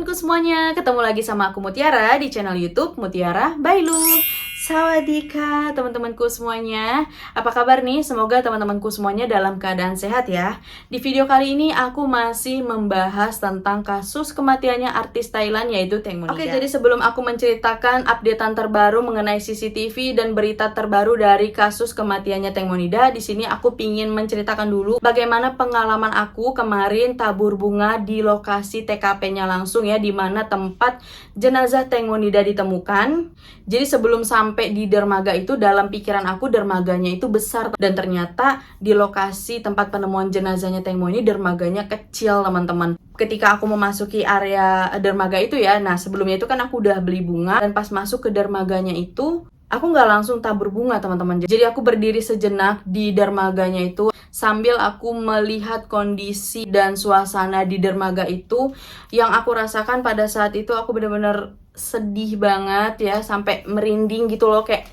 teman-temanku semuanya, ketemu lagi sama aku Mutiara di channel YouTube Mutiara by Lu. Sawadika teman-temanku semuanya. Apa kabar nih? Semoga teman-temanku semuanya dalam keadaan sehat ya. Di video kali ini aku masih membahas tentang kasus kematiannya artis Thailand yaitu Teng Monida. Oke, jadi sebelum aku menceritakan updatean terbaru mengenai CCTV dan berita terbaru dari kasus kematiannya Teng Monida, di sini aku pingin menceritakan dulu bagaimana pengalaman aku kemarin tabur bunga di lokasi TKP-nya langsung ya, di mana tempat jenazah Teng Monida ditemukan. Jadi sebelum sampai di dermaga itu, dalam pikiran aku dermaganya itu besar, dan ternyata di lokasi tempat penemuan jenazahnya Teng Mo ini dermaganya kecil teman-teman. Ketika aku memasuki area dermaga itu ya, nah sebelumnya itu kan aku udah beli bunga, dan pas masuk ke dermaganya itu aku nggak langsung tabur bunga teman-teman. Jadi aku berdiri sejenak di dermaganya itu sambil aku melihat kondisi dan suasana di dermaga itu. Yang aku rasakan pada saat itu, aku benar-benar sedih banget ya, sampai merinding gitu loh, kayak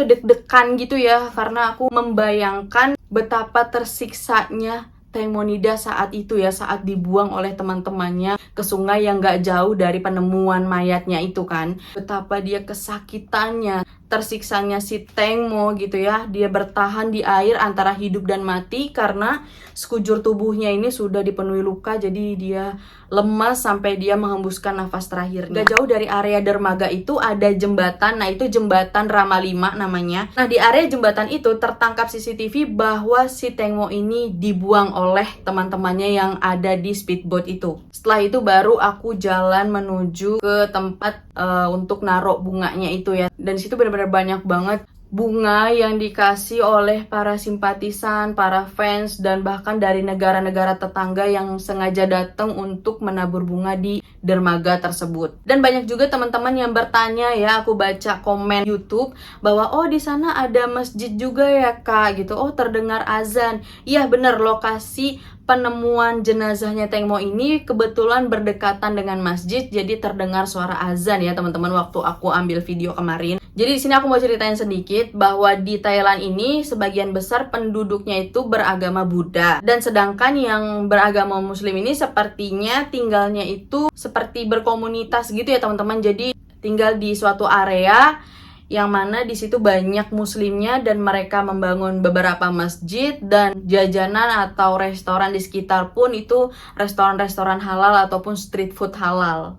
deg-degan gitu ya, karena aku membayangkan betapa tersiksanya Teng Monida saat itu ya, saat dibuang oleh teman-temannya ke sungai yang gak jauh dari penemuan mayatnya itu kan. Betapa dia kesakitannya, tersiksanya si Teng Mo gitu ya. Dia bertahan di air antara hidup dan mati karena sekujur tubuhnya ini sudah dipenuhi luka, jadi dia lemas sampai dia menghembuskan nafas terakhirnya. Gak jauh dari area dermaga itu ada jembatan, nah itu jembatan Rama 5 namanya. Nah di area jembatan itu tertangkap CCTV bahwa si Teng Mo ini dibuang oleh teman-temannya yang ada di speedboat itu. Setelah itu baru aku jalan menuju ke tempat untuk naruh bunganya itu ya. Dan di situ benar-benar banyak banget bunga yang dikasih oleh para simpatisan, para fans, dan bahkan dari negara-negara tetangga yang sengaja datang untuk menabur bunga di dermaga tersebut. Dan banyak juga teman-teman yang bertanya ya, aku baca komen YouTube bahwa oh di sana ada masjid juga ya kak gitu, oh terdengar azan. Iya bener, lokasi penemuan jenazahnya Teng Mo ini kebetulan berdekatan dengan masjid, jadi terdengar suara azan ya teman-teman waktu aku ambil video kemarin. Jadi di sini aku mau ceritain sedikit bahwa di Thailand ini sebagian besar penduduknya itu beragama Buddha, dan sedangkan yang beragama Muslim ini sepertinya tinggalnya itu seperti berkomunitas gitu ya teman-teman. Jadi tinggal di suatu area yang mana di situ banyak muslimnya, dan mereka membangun beberapa masjid dan jajanan atau restoran di sekitar pun itu restoran-restoran halal ataupun street food halal.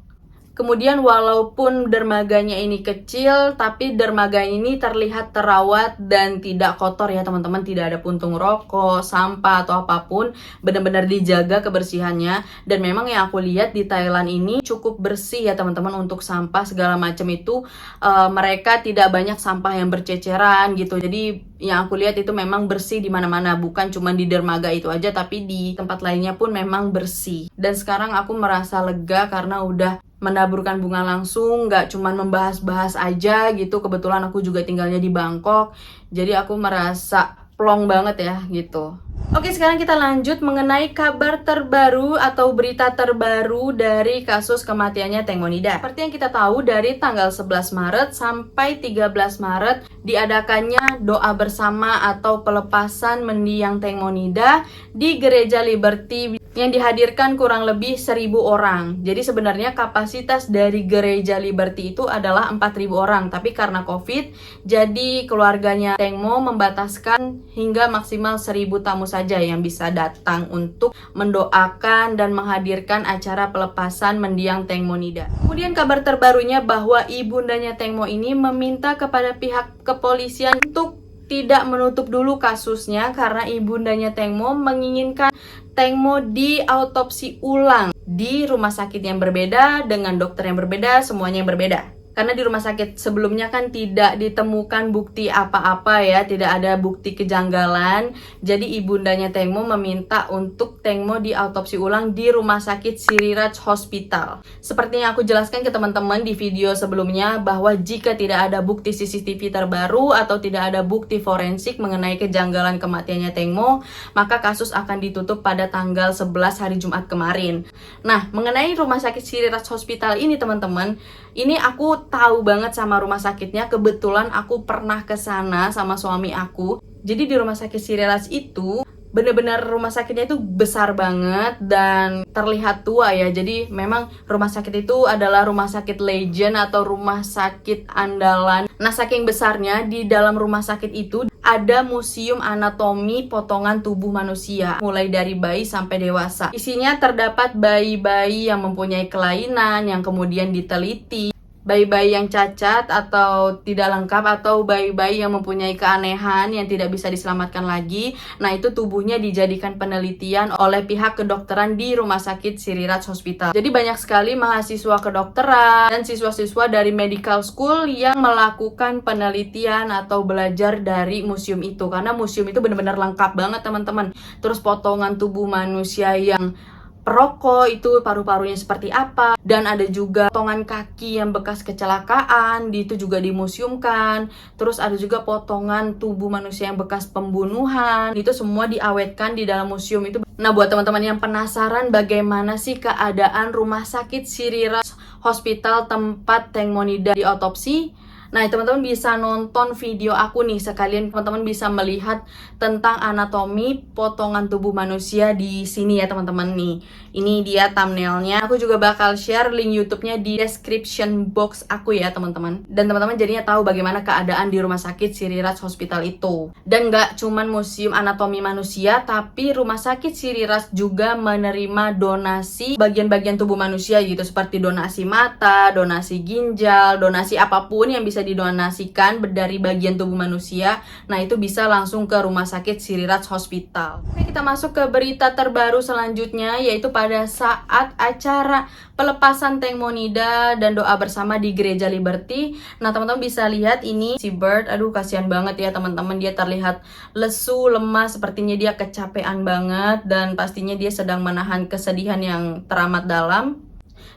Kemudian walaupun dermaganya ini kecil, tapi dermaga ini terlihat terawat dan tidak kotor ya teman-teman. Tidak ada puntung rokok, sampah atau apapun, benar-benar dijaga kebersihannya. Dan memang yang aku lihat di Thailand ini cukup bersih ya teman-teman untuk sampah segala macam itu. Mereka tidak banyak sampah yang berceceran gitu. Jadi yang aku lihat itu memang bersih di mana-mana, bukan cuma di dermaga itu aja, tapi di tempat lainnya pun memang bersih. Dan sekarang aku merasa lega karena udah menaburkan bunga langsung, nggak cuman membahas-bahas aja gitu. Kebetulan aku juga tinggalnya di Bangkok, jadi aku merasa plong banget ya gitu. Oke, sekarang kita lanjut mengenai kabar terbaru atau berita terbaru dari kasus kematiannya Teng Monida. Seperti yang kita tahu, dari tanggal 11 Maret sampai 13 Maret diadakannya doa bersama atau pelepasan mendiang Teng Monida di Gereja Liberty yang dihadirkan kurang lebih 1.000 orang. Jadi sebenarnya kapasitas dari Gereja Liberty itu adalah 4.000 orang, tapi karena COVID, jadi keluarganya Teng Mo membataskan hingga maksimal 1.000 tamu saja yang bisa datang untuk mendoakan dan menghadirkan acara pelepasan mendiang Teng Monida. Kemudian kabar terbarunya bahwa ibundanya Teng Mo ini meminta kepada pihak kepolisian untuk tidak menutup dulu kasusnya karena ibundanya Teng Mo menginginkan Teng Mo diautopsi ulang di rumah sakit yang berbeda, dengan dokter yang berbeda, semuanya yang berbeda. Karena di rumah sakit sebelumnya kan tidak ditemukan bukti apa-apa ya, tidak ada bukti kejanggalan. Jadi ibundanya Teng Mo meminta untuk Teng Mo diautopsi ulang di rumah sakit Siriraj Hospital. Seperti yang aku jelaskan ke teman-teman di video sebelumnya, bahwa jika tidak ada bukti CCTV terbaru atau tidak ada bukti forensik mengenai kejanggalan kematiannya Teng Mo, maka kasus akan ditutup pada tanggal 11 hari Jumat kemarin. Nah, mengenai rumah sakit Siriraj Hospital ini teman-teman, ini aku tahu banget sama rumah sakitnya. Kebetulan aku pernah ke sana sama suami aku. Jadi di rumah sakit Siriraj itu bener-bener rumah sakitnya itu besar banget dan terlihat tua ya. Jadi memang rumah sakit itu adalah rumah sakit legend atau rumah sakit andalan. Nah, saking besarnya di dalam rumah sakit itu ada museum anatomi potongan tubuh manusia mulai dari bayi sampai dewasa. Isinya terdapat bayi-bayi yang mempunyai kelainan yang kemudian diteliti, bayi-bayi yang cacat atau tidak lengkap, atau bayi-bayi yang mempunyai keanehan yang tidak bisa diselamatkan lagi. Nah, itu tubuhnya dijadikan penelitian oleh pihak kedokteran di Rumah Sakit Sri Raj Hospital. Jadi banyak sekali mahasiswa kedokteran dan siswa-siswa dari medical school yang melakukan penelitian atau belajar dari museum itu. Karena museum itu benar-benar lengkap banget teman-teman. Terus potongan tubuh manusia yang perokok itu paru-parunya seperti apa, dan ada juga potongan kaki yang bekas kecelakaan, itu juga dimuseumkan. Terus ada juga potongan tubuh manusia yang bekas pembunuhan, itu semua diawetkan di dalam museum itu. Nah, buat teman-teman yang penasaran bagaimana sih keadaan Rumah Sakit Sri Raj Hospital tempat Teng Monida diotopsi, nah, teman-teman bisa nonton video aku nih, sekalian teman-teman bisa melihat tentang anatomi potongan tubuh manusia di sini ya teman-teman nih. Ini dia thumbnailnya. Aku juga bakal share link YouTube-nya di description box aku ya teman-teman. Dan teman-teman jadinya tahu bagaimana keadaan di Rumah Sakit Sri Raj Hospital itu. Dan nggak cuman museum anatomi manusia, tapi Rumah Sakit Sri Raj juga menerima donasi bagian-bagian tubuh manusia gitu, seperti donasi mata, donasi ginjal, donasi apapun yang bisa didonasikan dari bagian tubuh manusia. Nah, itu bisa langsung ke Rumah Sakit Sri Raj Hospital. Oke, kita masuk ke berita terbaru selanjutnya, yaitu pada saat acara pelepasan Teng Monida dan doa bersama di Gereja Liberty. Nah, teman-teman bisa lihat ini si Bird, aduh kasihan banget ya teman-teman, dia terlihat lesu, lemas, sepertinya dia kecapean banget dan pastinya dia sedang menahan kesedihan yang teramat dalam.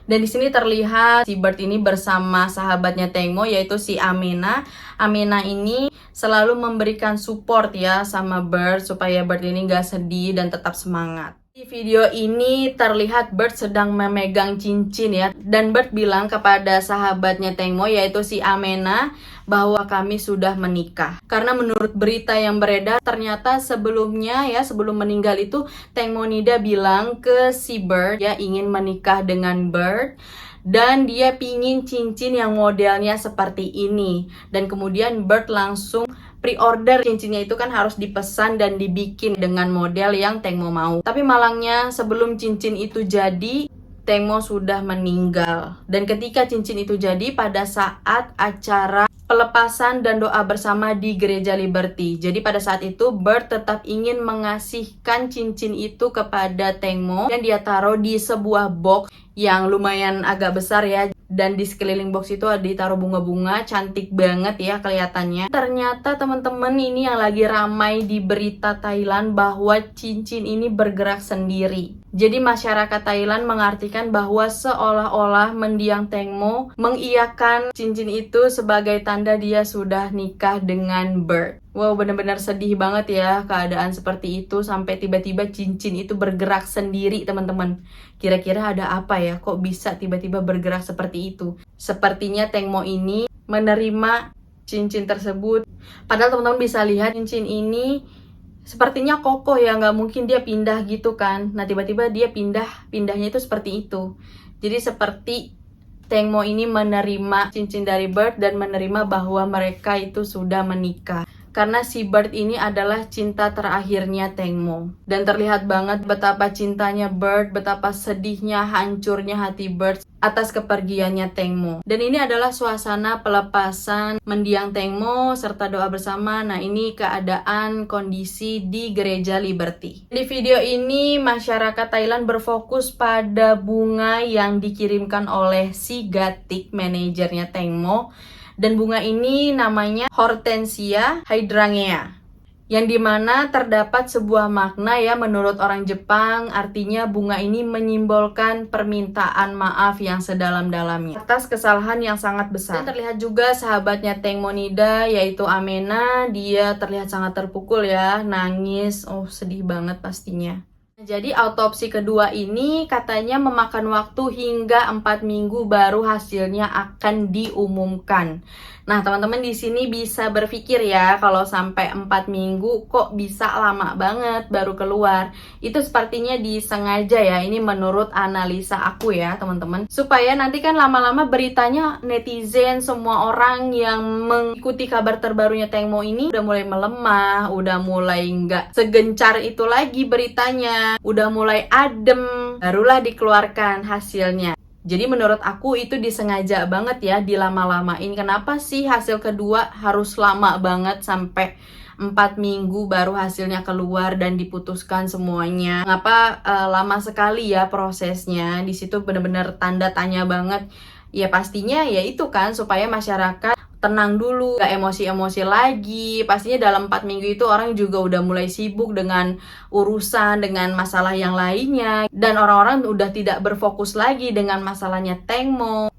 Dan di sini terlihat si Bird ini bersama sahabatnya Tengmo, yaitu si Amena. Amena ini selalu memberikan support ya sama Bird supaya Bird ini gak sedih dan tetap semangat. Di video ini terlihat Bird sedang memegang cincin ya, dan Bird bilang kepada sahabatnya Tengmo, yaitu si Amena, bahwa kami sudah menikah. Karena menurut berita yang beredar, ternyata sebelumnya ya, sebelum meninggal itu Teng Monida bilang ke si Bird ya ingin menikah dengan Bird, dan dia pingin cincin yang modelnya seperti ini. Dan kemudian Bird langsung pre-order cincinnya, itu kan harus dipesan dan dibikin dengan model yang Tengmo mau. Tapi malangnya sebelum cincin itu jadi, Tengmo sudah meninggal. Dan ketika cincin itu jadi pada saat acara pelepasan dan doa bersama di Gereja Liberty. Jadi pada saat itu Bird tetap ingin mengasihkan cincin itu kepada Tengmo, dan dia taruh di sebuah box yang lumayan agak besar ya. Dan di sekeliling box itu ada ditaruh bunga-bunga, cantik banget ya kelihatannya. Ternyata teman-teman, ini yang lagi ramai di berita Thailand, bahwa cincin ini bergerak sendiri. Jadi masyarakat Thailand mengartikan bahwa seolah-olah mendiang Tengmo mengiyakan cincin itu sebagai tanda dia sudah nikah dengan Bird. Wow, benar-benar sedih banget ya keadaan seperti itu, sampai tiba-tiba cincin itu bergerak sendiri teman-teman. Kira-kira ada apa ya, kok bisa tiba-tiba bergerak seperti itu? Sepertinya Tengmo ini menerima cincin tersebut. Padahal teman-teman bisa lihat cincin ini sepertinya kokoh ya, nggak mungkin dia pindah gitu kan. Nah, tiba-tiba dia pindahnya itu seperti itu. Jadi seperti Tengmo ini menerima cincin dari Bird dan menerima bahwa mereka itu sudah menikah. Karena si Bird ini adalah cinta terakhirnya Tengmo. Dan terlihat banget betapa cintanya Bird, betapa sedihnya, hancurnya hati Bird atas kepergiannya Tengmo. Dan ini adalah suasana pelepasan mendiang Tengmo serta doa bersama. Nah, ini keadaan kondisi di Gereja Liberty. Di video ini masyarakat Thailand berfokus pada bunga yang dikirimkan oleh si Gatik, manajernya Tengmo. Dan bunga ini namanya Hortensia hydrangea, yang dimana terdapat sebuah makna ya menurut orang Jepang. Artinya bunga ini menyimbolkan permintaan maaf yang sedalam-dalamnya atas kesalahan yang sangat besar. Dan terlihat juga sahabatnya Teng Monida, yaitu Amena. Dia terlihat sangat terpukul ya, nangis, oh sedih banget pastinya. Jadi autopsi kedua ini katanya memakan waktu hingga 4 minggu baru hasilnya akan diumumkan. Nah, teman-teman di sini bisa berpikir ya, kalau sampai 4 minggu kok bisa lama banget baru keluar. Itu sepertinya disengaja ya, ini menurut analisa aku ya teman-teman. Supaya nanti kan lama-lama beritanya netizen, semua orang yang mengikuti kabar terbarunya Tengmo ini udah mulai melemah, udah mulai nggak segencar itu lagi beritanya, udah mulai adem, barulah dikeluarkan hasilnya. Jadi menurut aku itu disengaja banget ya, dilama-lamain. Kenapa sih hasil kedua harus lama banget sampai 4 minggu baru hasilnya keluar dan diputuskan semuanya? Kenapa lama sekali ya prosesnya? Di situ benar-benar tanda tanya banget. Ya pastinya ya itu kan supaya masyarakat tenang dulu, gak emosi-emosi lagi. Pastinya dalam 4 minggu itu orang juga udah mulai sibuk dengan urusan, dengan masalah yang lainnya. Dan orang-orang udah tidak berfokus lagi dengan masalahnya Tengmo.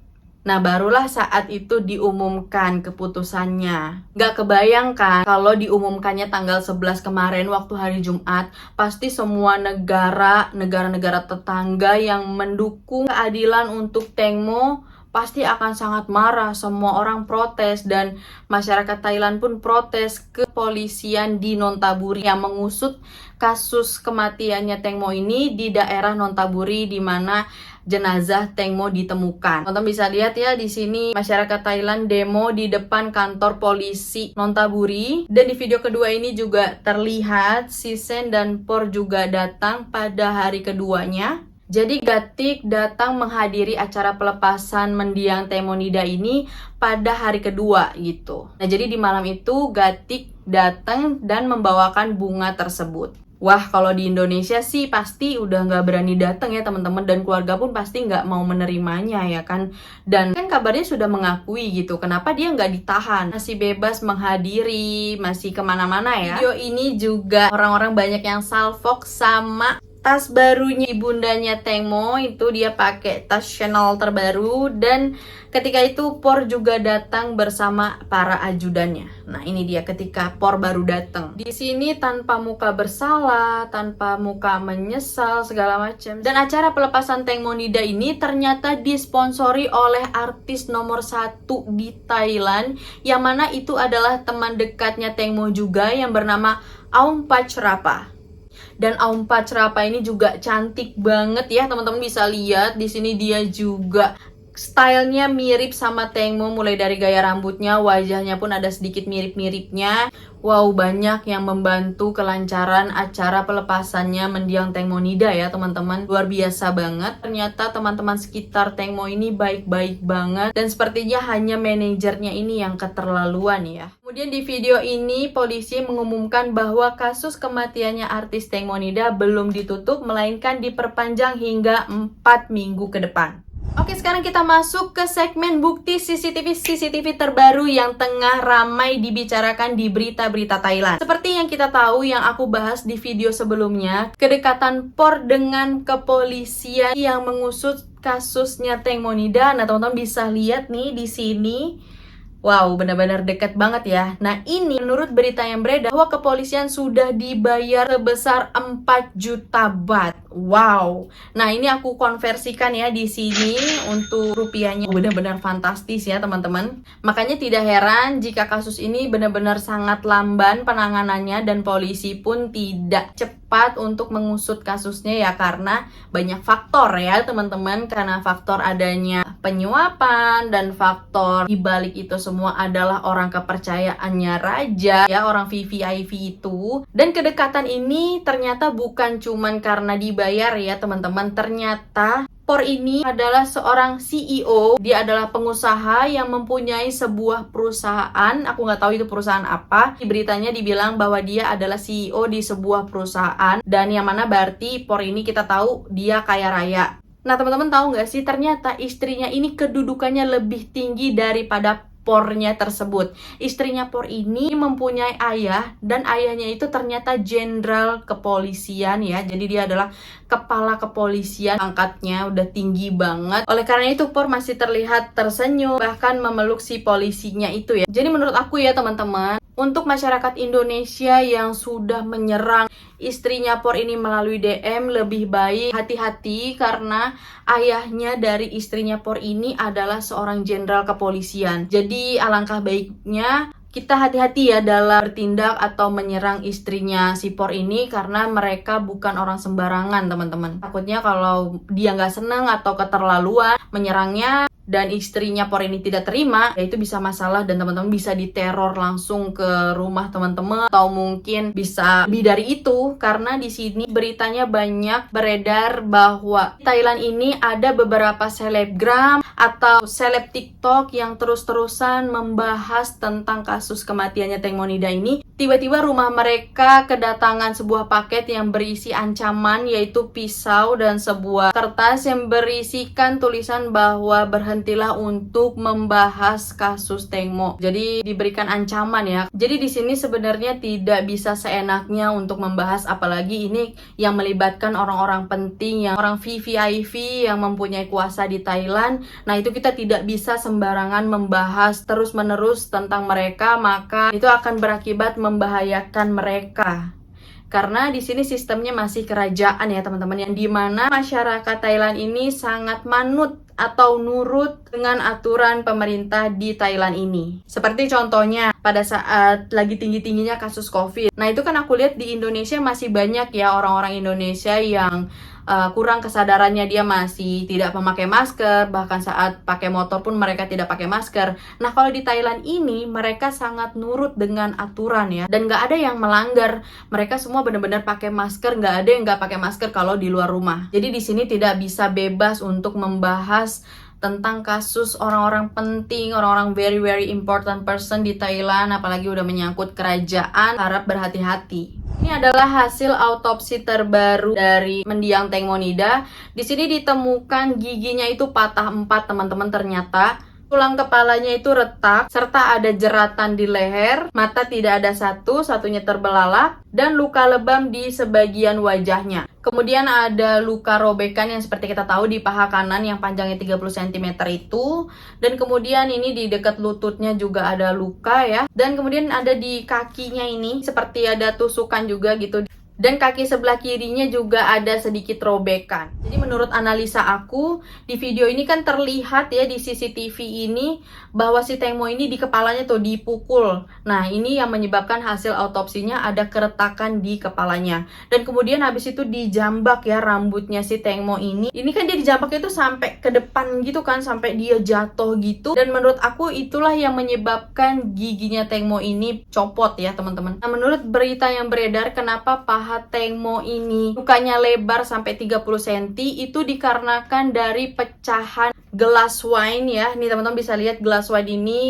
Nah, barulah saat itu diumumkan keputusannya. Gak kebayangkan kalau diumumkannya tanggal 11 kemarin waktu hari Jumat, pasti semua negara-negara tetangga yang mendukung keadilan untuk Tengmo pasti akan sangat marah. Semua orang protes dan masyarakat Thailand pun protes ke kepolisian di Nonthaburi yang mengusut kasus kematiannya Tengmo ini di daerah Nonthaburi di mana jenazah Tengmo ditemukan. Teman-teman bisa lihat ya di sini masyarakat Thailand demo di depan kantor polisi Nonthaburi, dan di video kedua ini juga terlihat Sisen dan Por juga datang pada hari keduanya. Jadi Gatik datang menghadiri acara pelepasan mendiang Teimonida ini pada hari kedua gitu. Nah, jadi di malam itu Gatik datang dan membawakan bunga tersebut. Wah, kalau di Indonesia sih pasti udah nggak berani datang ya teman-teman, dan keluarga pun pasti nggak mau menerimanya ya kan. Dan kan kabarnya sudah mengakui gitu, kenapa dia nggak ditahan, masih bebas menghadiri, masih kemana-mana ya. Video ini juga orang-orang banyak yang salfok sama tas barunya ibundanya Tengmo, itu dia pakai tas Chanel terbaru, dan ketika itu Por juga datang bersama para ajudannya. Nah, ini dia ketika Por baru datang. Di sini tanpa muka bersalah, tanpa muka menyesal segala macam. Dan acara pelepasan Teimonida ini ternyata disponsori oleh artis nomor 1 di Thailand, yang mana itu adalah teman dekatnya Tengmo juga yang bernama Aung Pachrapa. Dan Aung Pachrapa ini juga cantik banget ya, teman-teman bisa lihat di sini dia juga stylenya mirip sama Tengmo, mulai dari gaya rambutnya, wajahnya pun ada sedikit mirip-miripnya. Wow, banyak yang membantu kelancaran acara pelepasannya mendiang Teimonida ya teman-teman. Luar biasa banget. Ternyata teman-teman sekitar Tengmo ini baik-baik banget, dan sepertinya hanya manajernya ini yang keterlaluan ya. Kemudian di video ini polisi mengumumkan bahwa kasus kematiannya artis Teimonida belum ditutup, melainkan diperpanjang hingga 4 minggu ke depan. Oke, sekarang kita masuk ke segmen bukti CCTV terbaru yang tengah ramai dibicarakan di berita-berita Thailand. Seperti yang kita tahu, yang aku bahas di video sebelumnya, kedekatan Por dengan kepolisian yang mengusut kasusnya Teimonida. Nah, teman-teman bisa lihat nih di sini. Wow, benar-benar dekat banget ya. Nah, ini menurut berita yang beredar bahwa kepolisian sudah dibayar sebesar 4 juta baht. Wow. Nah, ini aku konversikan ya di sini untuk rupiahnya. Benar-benar fantastis ya, teman-teman. Makanya tidak heran jika kasus ini benar-benar sangat lamban penanganannya, dan polisi pun tidak cepat untuk mengusut kasusnya ya, karena banyak faktor ya, teman-teman. Karena faktor adanya penyuapan, dan faktor dibalik itu semua adalah orang kepercayaannya raja ya, orang VVIP itu. Dan kedekatan ini ternyata bukan cuman karena dibayar ya teman-teman. Ternyata Por ini adalah seorang CEO, dia adalah pengusaha yang mempunyai sebuah perusahaan. Aku nggak tahu itu perusahaan apa. Di beritanya dibilang bahwa dia adalah CEO di sebuah perusahaan, dan yang mana berarti Por ini kita tahu dia kaya raya. Nah, teman-teman tahu nggak sih, ternyata istrinya ini kedudukannya lebih tinggi daripada Pornya tersebut. Istrinya Por ini mempunyai ayah, dan ayahnya itu ternyata jenderal kepolisian ya. Jadi dia adalah kepala kepolisian, angkatnya udah tinggi banget. Oleh karena itu Por masih terlihat tersenyum, bahkan memeluk si polisinya itu ya. Jadi menurut aku ya teman-teman, Untuk masyarakat Indonesia yang sudah menyerang istrinya Por ini melalui DM, lebih baik hati-hati karena ayahnya dari istrinya Por ini adalah seorang jenderal kepolisian. Jadi alangkah baiknya kita hati-hati ya dalam bertindak atau menyerang istrinya si Por ini karena mereka bukan orang sembarangan, teman-teman. Takutnya kalau dia nggak seneng atau keterlaluan menyerangnya dan istrinya Por ini tidak terima, ya itu bisa masalah dan teman-teman bisa diteror langsung ke rumah teman-teman atau mungkin bisa lebih dari itu karena di sini beritanya banyak beredar bahwa di Thailand ini ada beberapa selebgram atau seleb TikTok yang terus-terusan membahas tentang kasus kematiannya Teng Monida ini. Tiba-tiba rumah mereka kedatangan sebuah paket yang berisi ancaman, yaitu pisau dan sebuah kertas yang berisikan tulisan bahwa berhentilah untuk membahas kasus Teng Mo. Jadi diberikan ancaman ya. Jadi di sini sebenarnya tidak bisa seenaknya untuk membahas, apalagi ini yang melibatkan orang-orang penting, yang orang VVIP yang mempunyai kuasa di Thailand. Nah, itu kita tidak bisa sembarangan membahas terus-menerus tentang mereka, maka itu akan berakibat membahayakan mereka. Karena di sini sistemnya masih kerajaan ya teman-teman, yang dimana masyarakat Thailand ini sangat manut atau nurut dengan aturan pemerintah di Thailand ini. Seperti contohnya pada saat lagi tinggi-tingginya kasus COVID. Nah itu kan aku lihat di Indonesia masih banyak ya orang-orang Indonesia yang kurang kesadarannya, dia masih tidak memakai masker, bahkan saat pakai motor pun mereka tidak pakai masker. Nah kalau di Thailand ini mereka sangat nurut dengan aturan ya, dan nggak ada yang melanggar. Mereka semua benar-benar pakai masker, nggak ada yang nggak pakai masker kalau di luar rumah. Jadi di sini tidak bisa bebas untuk membahas tentang kasus orang-orang penting, orang-orang very important person di Thailand, apalagi udah menyangkut kerajaan. Harap berhati-hati. Ini adalah hasil autopsi terbaru dari mendiang Teng Monida. Di sini ditemukan giginya itu patah 4, teman-teman. Ternyata tulang kepalanya itu retak, serta ada jeratan di leher, mata tidak ada satunya terbelalak, dan luka lebam di sebagian wajahnya. Kemudian ada luka robekan yang seperti kita tahu di paha kanan yang panjangnya 30 cm itu. Dan kemudian ini di dekat lututnya juga ada luka ya. Dan kemudian ada di kakinya ini seperti ada tusukan juga gitu. Dan kaki sebelah kirinya juga ada sedikit robekan. Jadi menurut analisa aku, di video ini kan terlihat ya di CCTV ini bahwa si Teng Mo ini di kepalanya tuh dipukul. Nah ini yang menyebabkan hasil autopsinya ada keretakan di kepalanya. Dan kemudian habis itu dijambak ya rambutnya si Teng Mo ini. Ini kan dia dijambak itu sampai ke depan gitu kan, sampai dia jatuh gitu. Dan menurut aku itulah yang menyebabkan giginya Teng Mo ini copot ya teman-teman. Nah menurut berita yang beredar, kenapa paha Teng Mo ini lukanya lebar sampai 30 cm itu dikarenakan dari pecahan gelas wine ya. Nih teman-teman bisa lihat gelas wine ini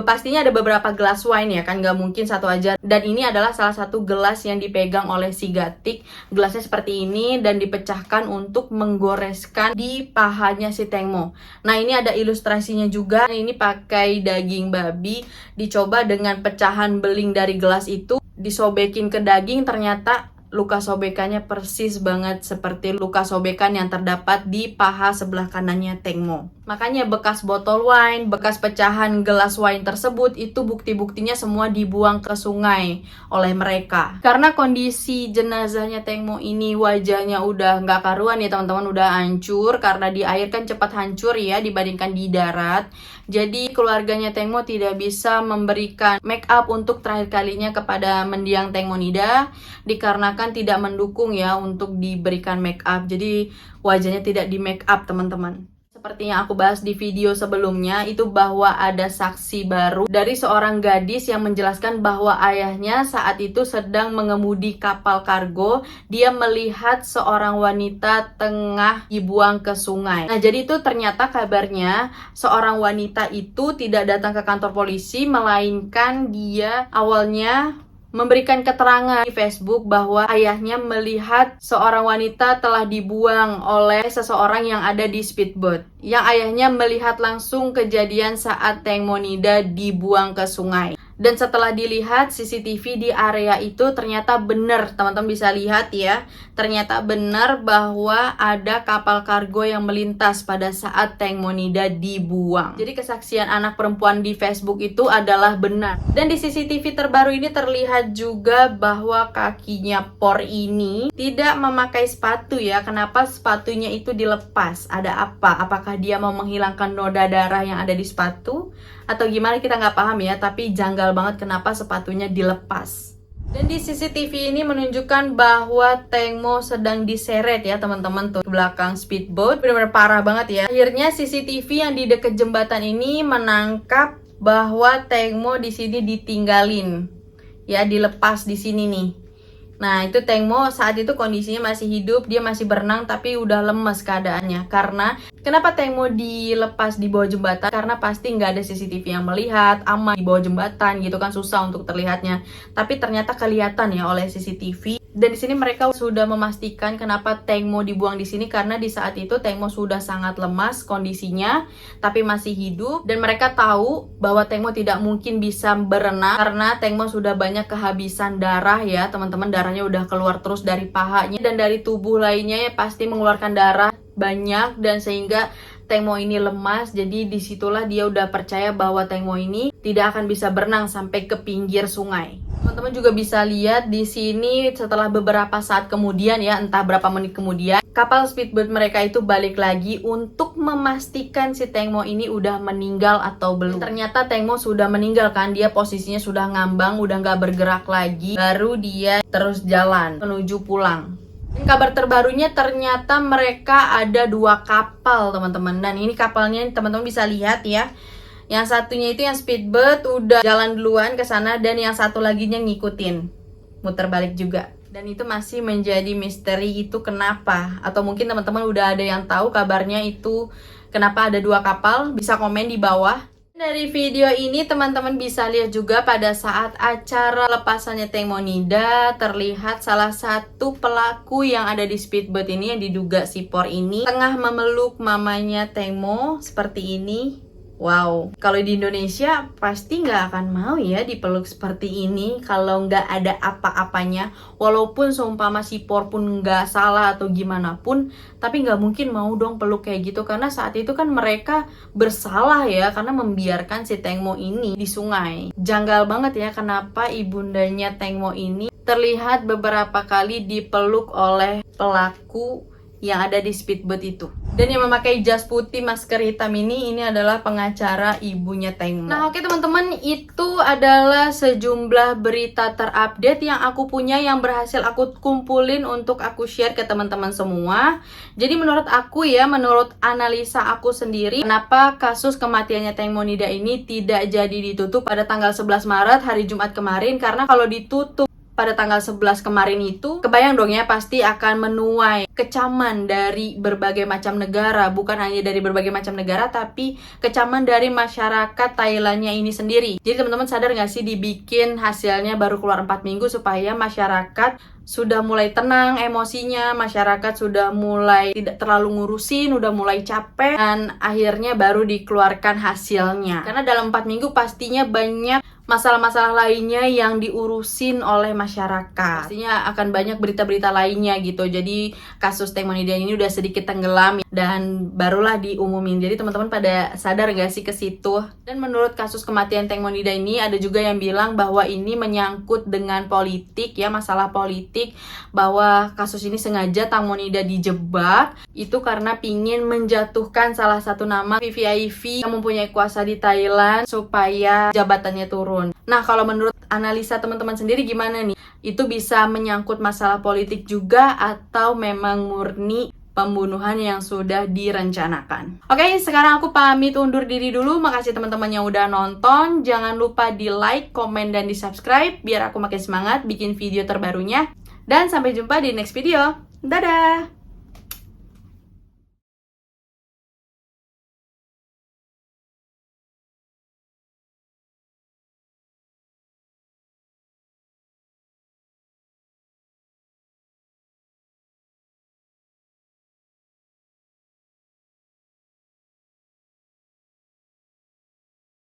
pastinya ada beberapa gelas wine ya kan, nggak mungkin satu aja. Dan ini adalah salah satu gelas yang dipegang oleh si Gatik. Gelasnya seperti ini dan dipecahkan untuk menggoreskan di pahanya si Teng Mo. Nah ini ada ilustrasinya juga. Ini pakai daging babi, dicoba dengan pecahan beling dari gelas itu disobekin ke daging, ternyata luka sobekannya persis banget seperti luka sobekan yang terdapat di paha sebelah kanannya Teng Mo. Makanya bekas botol wine, bekas pecahan gelas wine tersebut itu bukti-buktinya semua dibuang ke sungai oleh mereka. Karena kondisi jenazahnya Teng Mo ini wajahnya udah nggak karuan ya teman-teman, udah hancur karena di air kan cepat hancur ya dibandingkan di darat. Jadi keluarganya Teng Mo tidak bisa memberikan make up untuk terakhir kalinya kepada mendiang Teng Monida dikarenakan tidak mendukung ya untuk diberikan make up. Jadi wajahnya tidak di make up teman-teman. Seperti yang aku bahas di video sebelumnya itu bahwa ada saksi baru dari seorang gadis yang menjelaskan bahwa ayahnya saat itu sedang mengemudi kapal kargo. Dia melihat seorang wanita tengah dibuang ke sungai. Nah jadi itu ternyata kabarnya seorang wanita itu tidak datang ke kantor polisi, melainkan dia awalnya memberikan keterangan di Facebook bahwa ayahnya melihat seorang wanita telah dibuang oleh seseorang yang ada di speedboat. Yang ayahnya melihat langsung kejadian saat Teng Monida dibuang ke sungai. Dan setelah dilihat CCTV di area itu ternyata benar, teman-teman bisa lihat ya. Ternyata benar bahwa ada kapal kargo yang melintas pada saat Teng Monida dibuang. Jadi kesaksian anak perempuan di Facebook itu adalah benar. Dan di CCTV terbaru ini terlihat juga bahwa kakinya Por ini tidak memakai sepatu ya. Kenapa sepatunya itu dilepas? Ada apa? Apakah dia mau menghilangkan noda darah yang ada di sepatu? Atau gimana, kita nggak paham ya, tapi janggal banget kenapa sepatunya dilepas. Dan di CCTV ini menunjukkan bahwa Teng Mo sedang diseret ya teman-teman, tuh ke belakang speedboat. Benar-benar parah banget ya. Akhirnya CCTV yang di dekat jembatan ini menangkap bahwa Teng Mo di sini ditinggalin ya, dilepas di sini nih. Nah, itu Teng Mo saat itu kondisinya masih hidup, dia masih berenang tapi udah lemes keadaannya. Karena kenapa Teng Mo dilepas di bawah jembatan? Karena pasti nggak ada CCTV yang melihat, aman di bawah jembatan gitu kan, susah untuk terlihatnya. Tapi ternyata kelihatan ya oleh CCTV. Dan di sini mereka sudah memastikan kenapa Teng Mo dibuang di sini, karena di saat itu Teng Mo sudah sangat lemas kondisinya, tapi masih hidup. Dan mereka tahu bahwa Teng Mo tidak mungkin bisa berenang karena Teng Mo sudah banyak kehabisan darah ya teman-teman. Darahnya udah keluar terus dari pahanya dan dari tubuh lainnya ya, pasti mengeluarkan darah banyak, dan sehingga Teng Mo ini lemas. Jadi disitulah dia udah percaya bahwa Teng Mo ini tidak akan bisa berenang sampai ke pinggir sungai. Teman-teman juga bisa lihat di sini setelah beberapa saat kemudian ya, entah berapa menit kemudian, kapal speedboat mereka itu balik lagi untuk memastikan si Teng Mo ini udah meninggal atau belum. Ternyata Teng Mo sudah meninggal kan, dia posisinya sudah ngambang, udah nggak bergerak lagi. Baru dia terus jalan menuju pulang. Dan kabar terbarunya ternyata mereka ada 2 kapal teman-teman. Dan ini kapalnya teman-teman bisa lihat ya. Yang satunya itu yang speedboat udah jalan duluan ke sana, dan yang satu laginya ngikutin, muter balik juga. Dan itu masih menjadi misteri, itu kenapa? Atau mungkin teman-teman udah ada yang tahu kabarnya itu kenapa ada 2 kapal? Bisa komen di bawah. Dari video ini teman-teman bisa lihat juga pada saat acara lepasannya Teng Monida, terlihat salah satu pelaku yang ada di speedboat ini yang diduga si Por ini tengah memeluk mamanya Teng Mo seperti ini. Wow, kalau di Indonesia pasti nggak akan mau ya dipeluk seperti ini kalau nggak ada apa-apanya. Walaupun seumpama si Por pun nggak salah atau gimana pun, tapi nggak mungkin mau dong peluk kayak gitu. Karena saat itu kan mereka bersalah ya, karena membiarkan si Teng Mo ini di sungai. Janggal banget ya kenapa ibundanya Teng Mo ini terlihat beberapa kali dipeluk oleh pelaku yang ada di speedboat itu. Dan yang memakai jas putih masker hitam ini adalah pengacara ibunya Teng Mo. Nah oke teman-teman, itu adalah sejumlah berita terupdate yang aku punya, yang berhasil aku kumpulin untuk aku share ke teman-teman semua. Jadi menurut aku ya, menurut analisa aku sendiri, kenapa kasus kematiannya Teng Monida ini tidak jadi ditutup pada tanggal 11 Maret hari Jumat kemarin. Karena kalau ditutup pada tanggal 11 kemarin itu, kebayang dong ya, pasti akan menuai kecaman dari berbagai macam negara. Bukan hanya dari berbagai macam negara, tapi kecaman dari masyarakat Thailandnya ini sendiri. Jadi teman-teman sadar gak sih, dibikin hasilnya baru keluar 4 minggu supaya masyarakat sudah mulai tenang emosinya, masyarakat sudah mulai tidak terlalu ngurusin, udah mulai capek, dan akhirnya baru dikeluarkan hasilnya. Karena dalam 4 minggu pastinya banyak masalah-masalah lainnya yang diurusin oleh masyarakat. Pastinya akan banyak berita-berita lainnya gitu. Jadi kasus Teng Monida ini udah sedikit tenggelam dan barulah diumumin. Jadi teman-teman pada sadar gak sih ke situ? Dan menurut kasus kematian Teng Monida ini ada juga yang bilang bahwa ini menyangkut dengan politik ya, masalah politik, bahwa kasus ini sengaja Teng Monida dijebak itu karena pingin menjatuhkan salah satu nama VVIP yang mempunyai kuasa di Thailand supaya jabatannya turun. Nah, kalau menurut analisa teman-teman sendiri gimana nih? Itu bisa menyangkut masalah politik juga atau memang murni pembunuhan yang sudah direncanakan? Oke, sekarang aku pamit undur diri dulu. Makasih teman-teman yang udah nonton. Jangan lupa di like, komen, dan di subscribe biar aku makin semangat bikin video terbarunya. Dan sampai jumpa di next video. Dadah!